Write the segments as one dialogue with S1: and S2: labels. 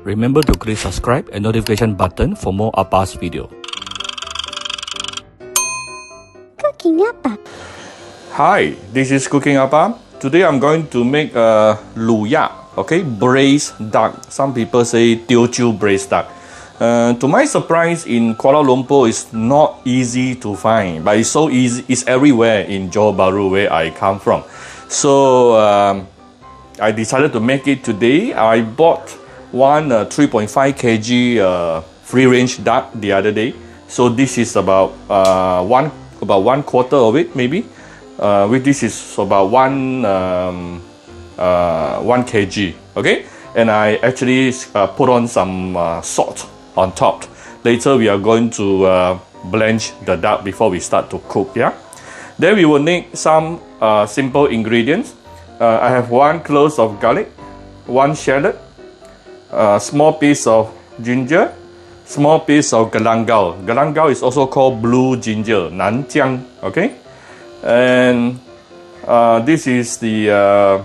S1: Remember to click subscribe and notification button for more Appa's video.
S2: Cooking Appa.
S3: Hi, this is Cooking Appa. Today I'm going to make卤鸭, okay, braised duck. Some people say Teochew braised duck. To my surprise, in Kuala Lumpur, it's not easy to find, but it's so easy. It's everywhere in Johor Bahru, where I come from. So I decided to make it today. I bought one 3.5 kg free-range duck the other day. So this is about one quarter of it, maybe. With this is about 1 kg, okay. And I actually put on some salt on top. Later we are going to blanch the duck before we start to cook. Yeah. Then we will need some simple ingredients. I have 1 clove of garlic, 1 shallot, a small piece of ginger, small piece of galangal. Galangal is also called blue ginger, nanjiang. Okay. And this is the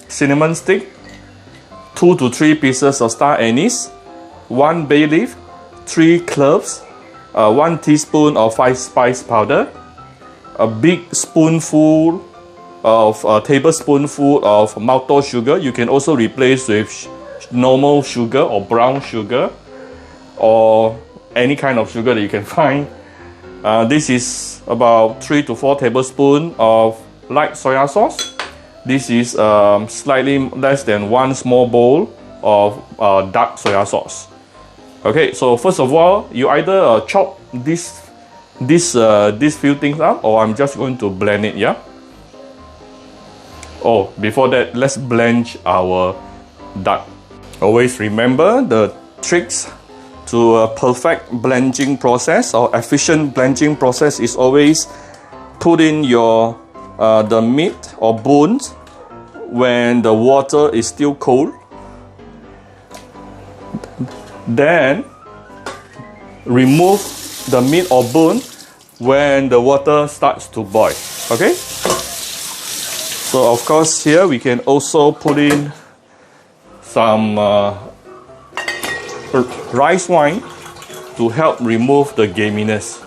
S3: cinnamon stick, 2 to 3 pieces of star anise, 1 bay leaf, 3 cloves, 1 teaspoon of 5 spice powder, a big spoonful of tablespoonful of maltose sugar. You can also replace with normal sugar or brown sugar or any kind of sugar that you can find. This is about 3 to 4 tablespoons of light soya sauce. This is slightly less than 1 small bowl of dark soya sauce. Okay, so first of all, you either chop these few things up, or I'm just going to blend it. Yeah. Oh, before that, let's blanch our duck. Always remember the tricks to a perfect blanching process or efficient blanching process is always put in your the meat or bones when the water is still cold. Then remove the meat or bone when the water starts to boil. Okay. So of course here we can also put in some rice wine to help remove the gaminess.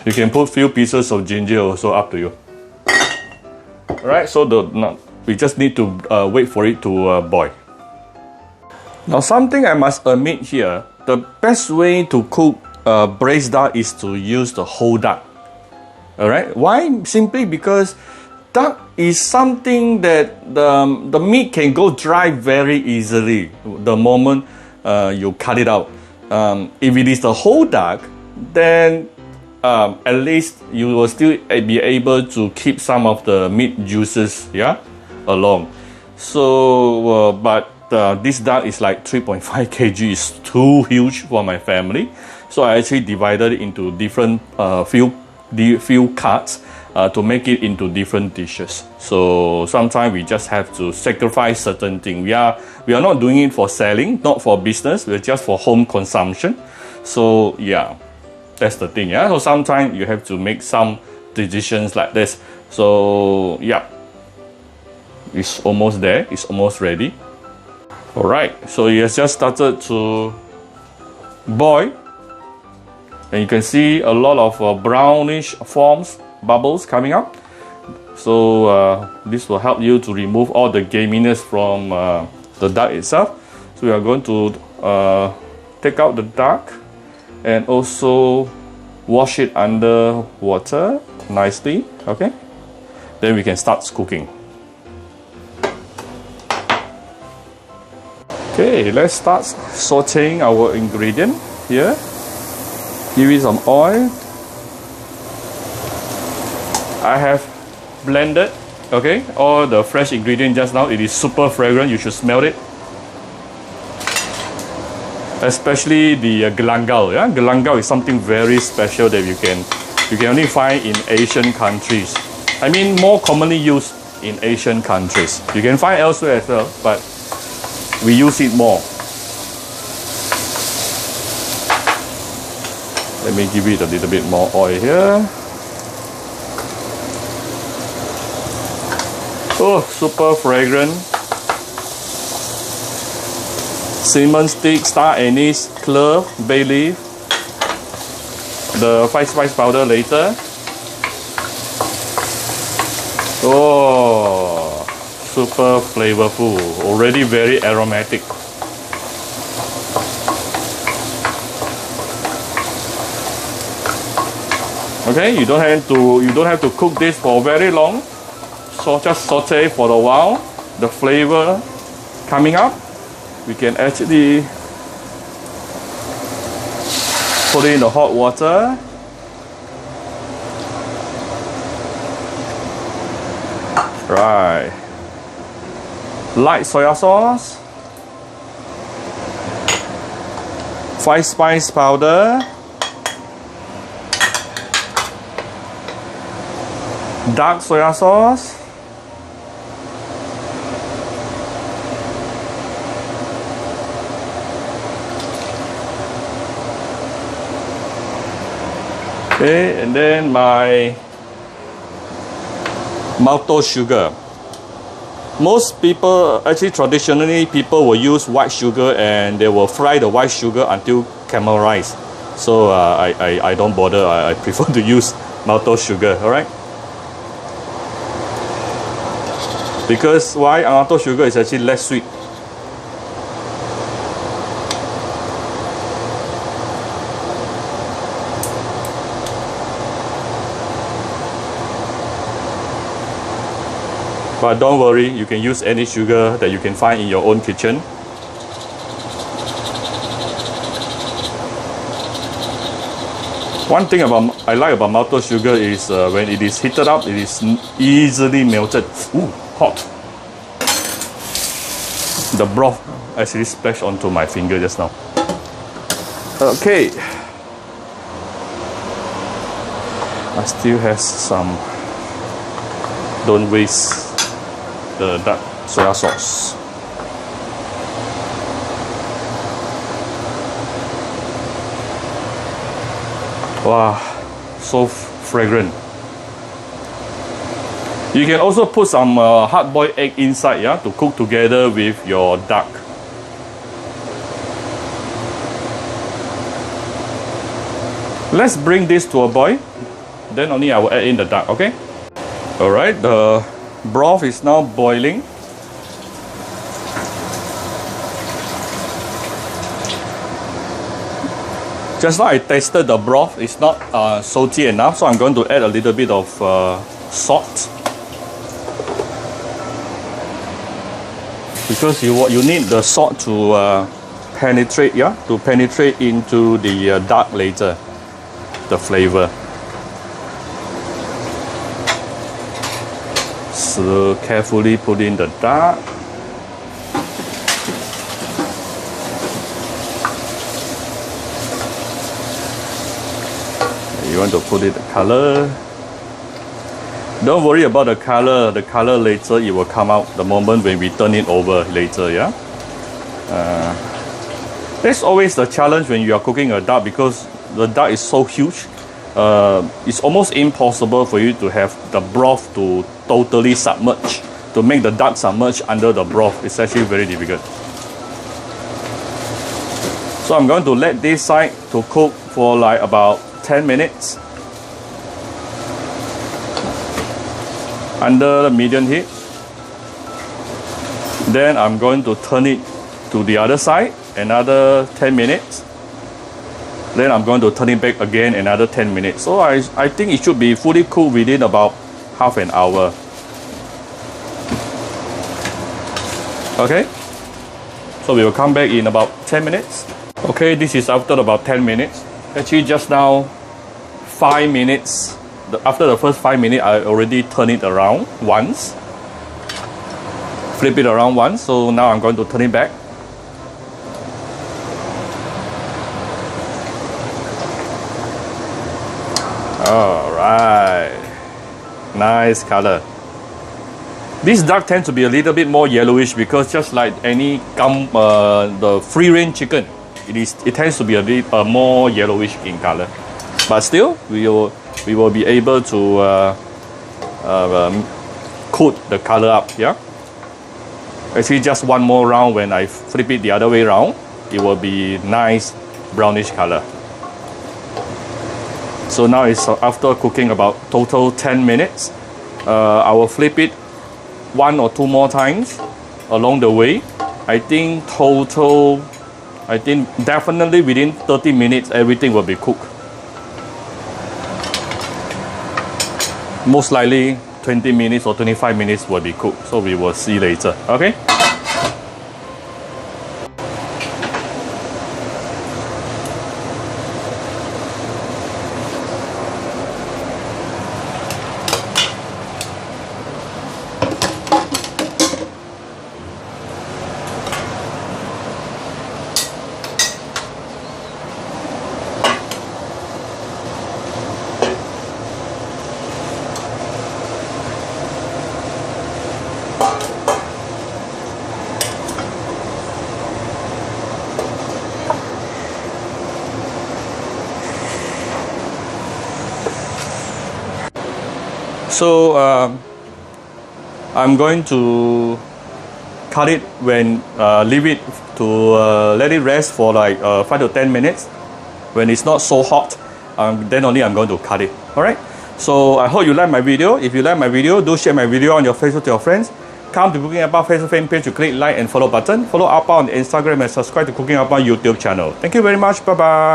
S3: You can put few pieces of ginger also, up to you. Alright, so we just need to wait for it to boil. Now something I must admit here, the best way to cook braised duck is to use the whole duck. Alright, why? Simply because duck is something that the meat can go dry very easily the moment you cut it out. If it is the whole duck, then at least you will still be able to keep some of the meat juices, yeah, along. So, but this duck is like 3.5 kg, is too huge for my family. So I actually divided it into different few cuts to make it into different dishes. So sometimes we just have to sacrifice certain things. We are not doing it for selling, not for business. We're just for home consumption. So yeah, that's the thing. Yeah. So sometimes you have to make some decisions like this. So yeah, it's almost there. It's almost ready. All right. So it has just started to boil, and you can see a lot of brownish bubbles coming up. So this will help you to remove all the gaminess from the duck itself. So we are going to take out the duck and also wash it under water nicely. Okay, then we can start cooking. Okay, let's start sauteing our ingredient here. Give it some oil. I have blended, okay, all the fresh ingredient just now. It is super fragrant. You should smell it. Especially the galangal. Yeah, galangal is something very special that you can only find in Asian countries. I mean, more commonly used in Asian countries. You can find elsewhere as well, but we use it more. Let me give it a little bit more oil here. Oh, super fragrant. cinnamon stick, star anise, clove, bay leaf, the 5 spice powder later. Oh, super flavorful, already very aromatic. Okay, you don't have to cook this for very long. So just saute for a while. The flavor coming up, we can actually put it in the hot water. Right. Light soya sauce. 5 spice powder. Dark soya sauce. Okay, and then my maltose sugar. Most people, actually traditionally, people will use white sugar and they will fry the white sugar until caramelized. So I don't bother, I prefer to use maltose sugar, alright? Because why? Maltose sugar is actually less sweet. But don't worry, you can use any sugar that you can find in your own kitchen. One thing I like about maltose sugar is when it is heated up, it is easily melted. Ooh, hot. The broth actually splashed onto my finger just now. Okay. I still have some. Don't waste the dark soya sauce. Wow, so fragrant. You can also put some hard-boiled egg inside, yeah, to cook together with your duck. Let's bring this to a boil. Then only I will add in the duck, okay? Alright, the broth is now boiling. Just now I tasted the broth, it's not salty enough, so I'm going to add a little bit of salt. Because you need the salt to penetrate, yeah, to penetrate into the duck later, the flavor. So carefully put in the duck. You want to put it the color. Don't worry about the color. The color later it will come out the moment when we turn it over later. Yeah. That's always the challenge when you are cooking a duck because the duck is so huge. It's almost impossible for you to have the broth to totally submerge. To make the duck submerge under the broth, it's actually very difficult. So I'm going to let this side to cook for like about 10 minutes under the medium heat. Then I'm going to turn it to the other side another 10 minutes. Then I'm going to turn it back again another 10 minutes. So I think it should be fully cooked within about half an hour. Okay, so we will come back in about 10 minutes. Okay, this is after about 10 minutes. Actually just now 5 minutes. After the first 5 minutes, I already turn it around once. Flip it around once. So now I'm going to turn it back. Alright. Nice color. This duck tends to be a little bit more yellowish because just like any the free range chicken, it tends to be a bit more yellowish in color. But still, we will be able to coat the color up, yeah? Actually just one more round when I flip it the other way around. it will be nice brownish color. So now it's after cooking about total 10 minutes. I will flip it 1 or 2 more times along the way. I think definitely within 30 minutes everything will be cooked. Most likely 20 minutes or 25 minutes will be cooked. So we will see later. Okay. So I'm going to cut it when leave it to let it rest for like 5 to 10 minutes. When it's not so hot, then only I'm going to cut it. Alright. So I hope you like my video. If you like my video, do share my video on your Facebook to your friends. Come to Cooking Appa Facebook fan page to click like and follow button. Follow Appa on Instagram and subscribe to Cooking Appa YouTube channel. Thank you very much. Bye bye.